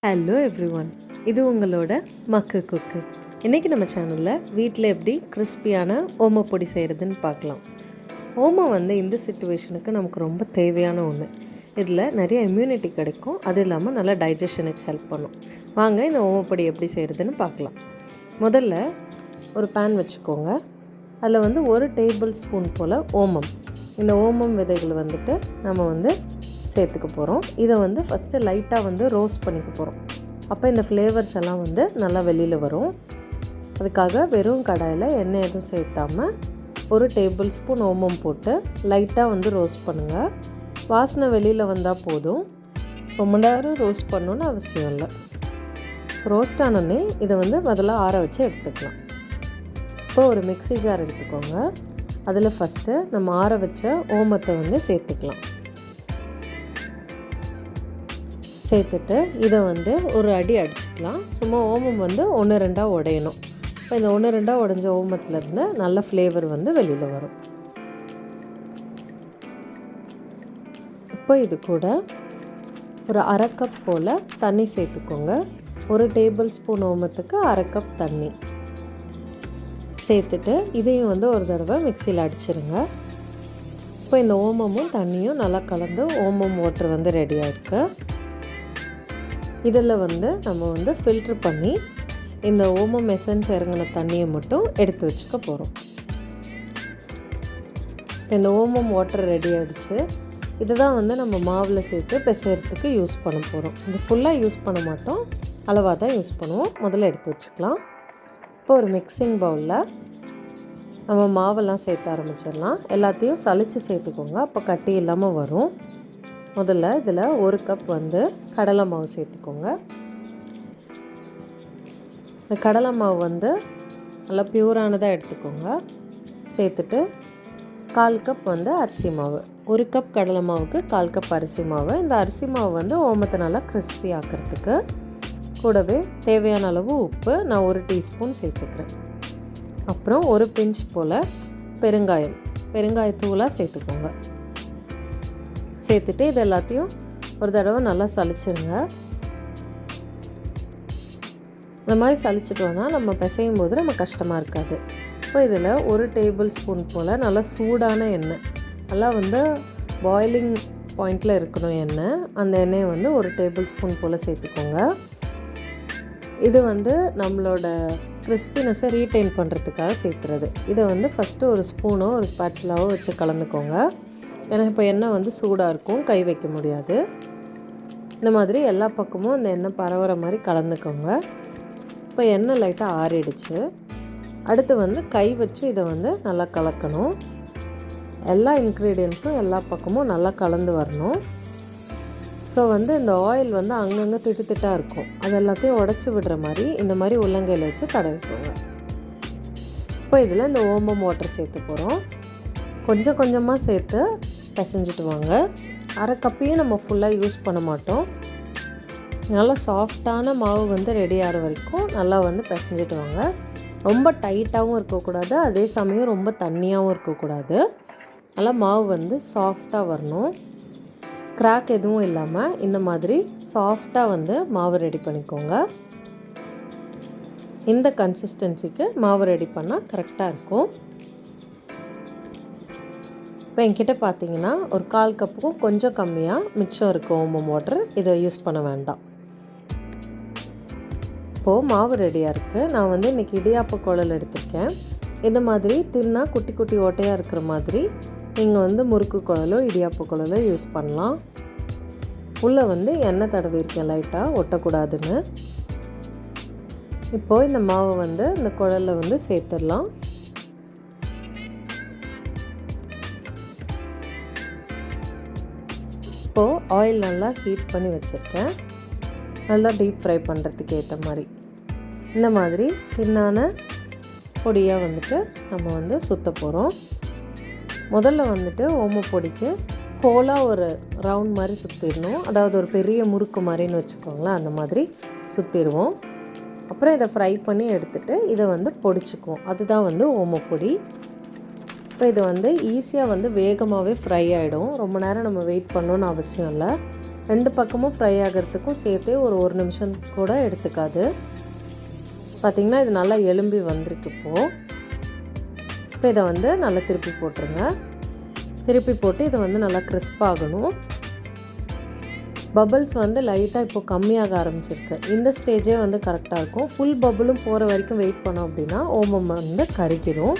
Hello everyone, இது உங்களோட மக்கு குக்கு. இன்றைக்கி நம்ம சேனலில் வீட்டில் எப்படி கிறிஸ்பியான ஓமப்பொடி செய்கிறதுன்னு பார்க்கலாம். ஓமம் இந்த சிச்சுவேஷனுக்கு நமக்கு ரொம்ப தேவையான ஒன்று. இதில் நிறைய இம்யூனிட்டி கிடைக்கும், அது இல்லாமல் நல்லா டைஜஷனுக்கு ஹெல்ப் பண்ணும். வாங்க இந்த ஓமப்பொடி எப்படி செய்கிறதுன்னு பார்க்கலாம். முதல்ல ஒரு பேன் வச்சுக்கோங்க. அதில் 1 டேபிள் ஸ்பூன் போல் ஓமம், இந்த ஓமம் விதைகள் நம்ம சேர்த்துக்க போகிறோம். இதை ஃபஸ்ட்டு லைட்டாக ரோஸ்ட் பண்ணிக்க போகிறோம். அப்போ இந்த ஃப்ளேவர்ஸ் எல்லாம் நல்லா வெளியில் வரும். அதுக்காக வெறும் கடாயில் எண்ணெய் எதுவும் சேர்த்தாமல் 1 டேபிள் ஸ்பூன் ஓமம் போட்டு லைட்டாக ரோஸ்ட் பண்ணுங்கள். வாசனை வெளியில் வந்தால் போதும், ரொம்ப நேரம் ரோஸ்ட் பண்ணணுன்னு அவசியம் இல்லை. ரோஸ்ட் ஆனோடனே இதை முதல்ல ஆற வச்சு எடுத்துக்கலாம். இப்போ ஒரு மிக்ஸி ஜார் எடுத்துக்கோங்க. அதில் ஃபஸ்ட்டு நம்ம ஆற வச்ச ஓமத்தை சேர்த்துக்கலாம். சேர்த்துட்டு இதை ஒரு அடி அடிச்சுக்கலாம். சும்மா ஓமம் 1-2 உடையணும். இப்போ இந்த 1-2 உடைஞ்ச ஓமத்துலேருந்து நல்ல ஃப்ளேவர் வெளியில் வரும். இப்போ இது கூட ஒரு 1/2 கப் போல் தண்ணி சேர்த்துக்கோங்க. 1 டேபிள் ஸ்பூன் ஓமத்துக்கு 1/2 கப் தண்ணி சேர்த்துட்டு இதையும் ஒரு தடவை மிக்சியில் அடிச்சிருங்க. இப்போ இந்த ஓமமும் தண்ணியும் நல்லா கலந்து ஓமம் வாட்டர் ரெடியாக இருக்குது. இதில் நம்ம ஃபில்ட்ரு பண்ணி இந்த ஓமம் எசன்ஸ் இறங்கின தண்ணியை மட்டும் எடுத்து வச்சுக்க போகிறோம். இந்த ஓமம் வாட்டர் ரெடி ஆகிடுச்சு. இதை தான் நம்ம மாவில் சேர்த்து பிசைறதுக்கு யூஸ் பண்ண போகிறோம். இது ஃபுல்லாக யூஸ் பண்ண மாட்டோம், அளவாக தான் யூஸ் பண்ணுவோம். முதல்ல எடுத்து வச்சுக்கலாம். இப்போ ஒரு மிக்சிங் பவுலில் நம்ம மாவெல்லாம் சேர்த்து ஆரம்பிச்சிடலாம். எல்லாத்தையும் சலித்து சேர்த்துக்கோங்க, அப்போ கட்டி இல்லாமல் வரும். முதல்ல இதில் 1 கப் கடலை மாவு சேர்த்துக்கோங்க. இந்த கடலை மாவு நல்லா பியூரானதாக எடுத்துக்கோங்க. சேர்த்துட்டு 1/4 கப் அரிசி மாவு. 1 கப் கடலை மாவுக்கு 1/4 கப் அரிசி மாவு. இந்த அரிசி மாவு ஓமத்தை நல்லா கிறிஸ்பி ஆக்கிறதுக்கு. கூடவே தேவையான அளவு உப்பு நான் 1 டீஸ்பூன் சேர்த்துக்கிறேன். அப்புறம் 1 பிஞ்ச் போல் பெருங்காயத்தூளாக சேர்த்துக்கோங்க. சேர்த்துட்டு இது எல்லாத்தையும் ஒரு தடவை நல்லா சலிச்சிருங்க. இந்த மாதிரி சலிச்சிட்டோன்னா நம்ம பிசையும் போது நம்ம கஷ்டமாக இருக்காது. இப்போ இதில் 1 டேபிள் ஸ்பூன் போல் நல்லா சூடான எண்ணெய், நல்லா பாயிலிங் பாயிண்டில் இருக்கணும் எண்ணெய். அந்த எண்ணெயை 1 டேபிள் ஸ்பூன் போல் சேர்த்துக்கோங்க. இது நம்மளோட கிறிஸ்பினஸை ரீட்டைன் பண்ணுறதுக்காக சேர்த்துறது. இதை ஃபஸ்ட்டு ஒரு ஸ்பூனோ ஒரு ஸ்பாச்சுலாவோ வச்சு கலந்துக்கோங்க. ஏன்னா இப்போ எண்ணெய் சூடாக இருக்கும், கை வைக்க முடியாது. இந்த மாதிரி எல்லா பக்கமும் அந்த எண்ணெய் பரவுற மாதிரி கலந்துக்கோங்க. இப்போ எண்ணெய் லைட்டாக ஆறிடுச்சு. அடுத்து கை வச்சு இதை நல்லா கலக்கணும். எல்லா இன்க்ரீடியன்ஸும் எல்லா பக்கமும் நல்லா கலந்து வரணும். ஸோ இந்த ஆயில் அங்கங்கே திட்டாக இருக்கும், அது எல்லாத்தையும் உடச்சி விடுற மாதிரி இந்த மாதிரி உள்ளங்கையில் வச்சு தடவிக்கோங்க. இப்போ இதில் இந்த ஓமம் வாட்டர் சேர்த்து போகிறோம். கொஞ்சம் கொஞ்சமாக சேர்த்து பிசைஞ்சிட்டு வாங்க. 1/2 கப்பையும் நம்ம ஃபுல்லாக யூஸ் பண்ண மாட்டோம். நல்லா சாஃப்டான மாவு ரெடி ஆகிற வரைக்கும் நல்லா பிசைஞ்சிட்டு வாங்க. ரொம்ப டைட்டாகவும் இருக்கக்கூடாது, அதே சமயம் ரொம்ப தண்ணியாகவும் இருக்கக்கூடாது. நல்லா மாவு சாஃப்டாக வரணும். கிராக் எதுவும் இல்லாமல் இந்த மாதிரி சாஃப்டாக மாவு ரெடி பண்ணிக்கோங்க. இந்த கன்சிஸ்டன்சிக்கு மாவு ரெடி பண்ணால் கரெக்டாக இருக்கும். இப்போ என்கிட்ட பார்த்தீங்கன்னா ஒரு 1/4 கப்புக்கும் கொஞ்சம் கம்மியாக மிச்சம் இருக்குது ஓமம் வாட்டர். இதை யூஸ் பண்ண வேண்டாம். இப்போது மாவு ரெடியாக இருக்குது. நான் இன்றைக்கி இடியாப்ப குழல் எடுத்திருக்கேன். இந்த மாதிரி தின்னா குட்டி குட்டி ஓட்டையாக இருக்கிற மாதிரி நீங்கள் முறுக்கு குழலோ இடியாப்ப குழலோ யூஸ் பண்ணலாம். உள்ளே எண்ணெய் தடவிருக்கேன் லைட்டாக ஒட்டக்கூடாதுன்னு. இப்போது இந்த மாவை இந்த குழலில் சேர்த்துடலாம். இப்போது ஆயில் நல்லா ஹீட் பண்ணி வச்சுருக்கேன், நல்லா டீப் ஃப்ரை பண்ணுறதுக்கு ஏற்ற மாதிரி. இந்த மாதிரி தின்னான பொடியாக நம்ம சுற்ற போகிறோம். முதல்ல ஓமப்பொடிக்கு ஹோலாக ஒரு ரவுண்ட் மாதிரி சுற்றிடணும். அதாவது ஒரு பெரிய முறுக்கு மாதிரின்னு வச்சுக்கோங்களேன், அந்த மாதிரி சுற்றிடுவோம். அப்புறம் இதை ஃப்ரை பண்ணி எடுத்துகிட்டு இதை பொடிச்சுக்குவோம். அதுதான் ஓமப்பொடி. இப்போ இது ஈஸியாக வேகமாகவே ஃப்ரை ஆகிடும். ரொம்ப நேரம் நம்ம வெயிட் பண்ணணுன்னு அவசியம் இல்லை. 2 பக்கமும் ஃப்ரை ஆகிறதுக்கும் சேர்த்தே ஒரு 1 நிமிஷம் கூட எடுத்துக்காது. பார்த்திங்கன்னா இது நல்லா எலும்பி வந்திருக்கு இப்போது. இப்போ இதை வந்து நல்லா திருப்பி போட்டுருங்க. திருப்பி போட்டு இதை வந்து நல்லா கிறிஸ்பாகணும். பபிள்ஸ் வந்து லைட்டாக இப்போது கம்மியாக ஆரம்பிச்சிருக்கு. இந்த ஸ்டேஜே வந்து கரெக்டாக இருக்கும். ஃபுல் பபிளும் போகிற வரைக்கும் வெயிட் பண்ணோம் அப்படின்னா ஓமம் வந்து கருகிரும்.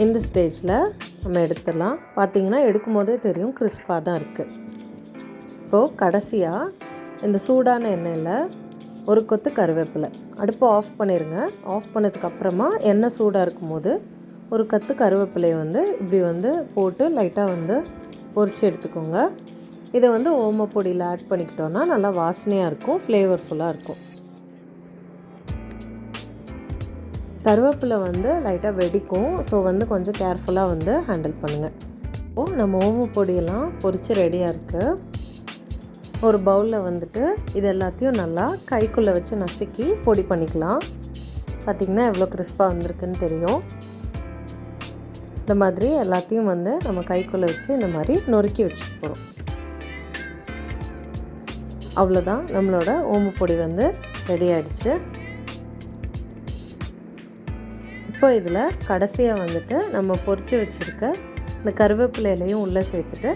இந்த ஸ்டேஜில் நம்ம எடுத்துடலாம். பார்த்திங்கன்னா எடுக்கும் போதே தெரியும் கிறிஸ்பாக தான் இருக்குது. இப்போது கடைசியாக இந்த சூடான எண்ணெயில் ஒரு கொத்து கருவேப்பிலை. அடுப்பு ஆஃப் பண்ணிடுங்க. ஆஃப் பண்ணதுக்கப்புறமா எண்ணெய் சூடாக இருக்கும்போது ஒரு கொத்து கருவேப்பிலையை வந்து இப்படி வந்து போட்டு லைட்டாக வந்து பொரித்து எடுத்துக்கோங்க. இதை வந்து ஓமப்பொடியில் ஆட் பண்ணிக்கிட்டோன்னா நல்லா வாசனையாக இருக்கும், ஃப்ளேவர்ஃபுல்லாக இருக்கும். கருவேப்பிலை வந்து லைட்டாக வெடிக்கும். ஸோ வந்து கொஞ்சம் கேர்ஃபுல்லாக வந்து ஹேண்டில் பண்ணுங்கள். இப்போது நம்ம ஓமப்பொடியெல்லாம் பொரித்து ரெடியாக இருக்குது. ஒரு பவுலில் வந்துட்டு இது எல்லாத்தையும் நல்லா கைக்குள்ளே வச்சு நசுக்கி பொடி பண்ணிக்கலாம். பார்த்திங்கன்னா எவ்வளோ கிறிஸ்பாக வந்திருக்குன்னு தெரியும். இந்த மாதிரி எல்லாத்தையும் வந்து நம்ம கைக்குள்ளே வச்சு இந்த மாதிரி நொறுக்கி வச்சுக்க போகிறோம். அவ்வளோதான், நம்மளோட ஓமப்பொடி வந்து ரெடி ஆகிடுச்சு. இப்போ இதில் கடைசியாக வந்துட்டு நம்ம பொரித்து வச்சுருக்க இந்த கருவேப்பிலையிலையும் உள்ளே சேர்த்துட்டு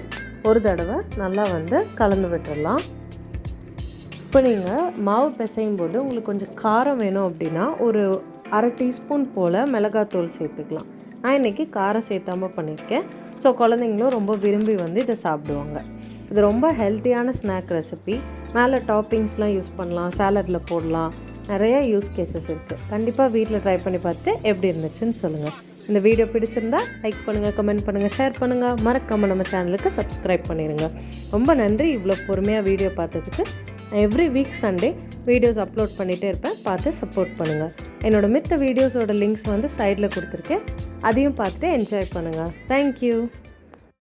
ஒரு தடவை நல்லா வந்து கலந்து விட்டுடலாம். இப்போ நீங்கள் மாவு பிசையும் போது உங்களுக்கு கொஞ்சம் காரம் வேணும் அப்படின்னா ஒரு 1/2 டீஸ்பூன் போல் மிளகாத்தூள் சேர்த்துக்கலாம். நான் இன்றைக்கி காரம் சேர்த்தாமல் பண்ணியிருக்கேன். ஸோ குழந்தைங்களும் ரொம்ப விரும்பி வந்து இதை சாப்பிடுவாங்க. இது ரொம்ப ஹெல்த்தியான ஸ்நாக் ரெசிபி. மேலே டாப்பிங்ஸ்லாம் யூஸ் பண்ணலாம், சாலட்டில் போடலாம், நிறைய யூஸ் கேசஸ் இருக்குது. கண்டிப்பாக வீட்டில் ட்ரை பண்ணி பார்த்து எப்படி இருந்துச்சுன்னு சொல்லுங்கள். இந்த வீடியோ பிடிச்சிருந்தா லைக் பண்ணுங்கள், கமெண்ட் பண்ணுங்கள், ஷேர் பண்ணுங்கள். மறக்காமல் நம்ம சேனலுக்கு சப்ஸ்கிரைப் பண்ணிடுங்க. ரொம்ப நன்றி இவ்வளோ பொறுமையாக வீடியோ பார்த்ததுக்கு. Every week Sunday videos upload பண்ணிகிட்டே இருப்பேன், பார்த்து சப்போர்ட் பண்ணுங்கள். என்னோடய மித்த வீடியோஸோட லிங்க்ஸ் வந்து சைடில் கொடுத்துருக்கேன், அதையும் பார்த்துட்டு என்ஜாய் பண்ணுங்கள். தேங்க்யூ.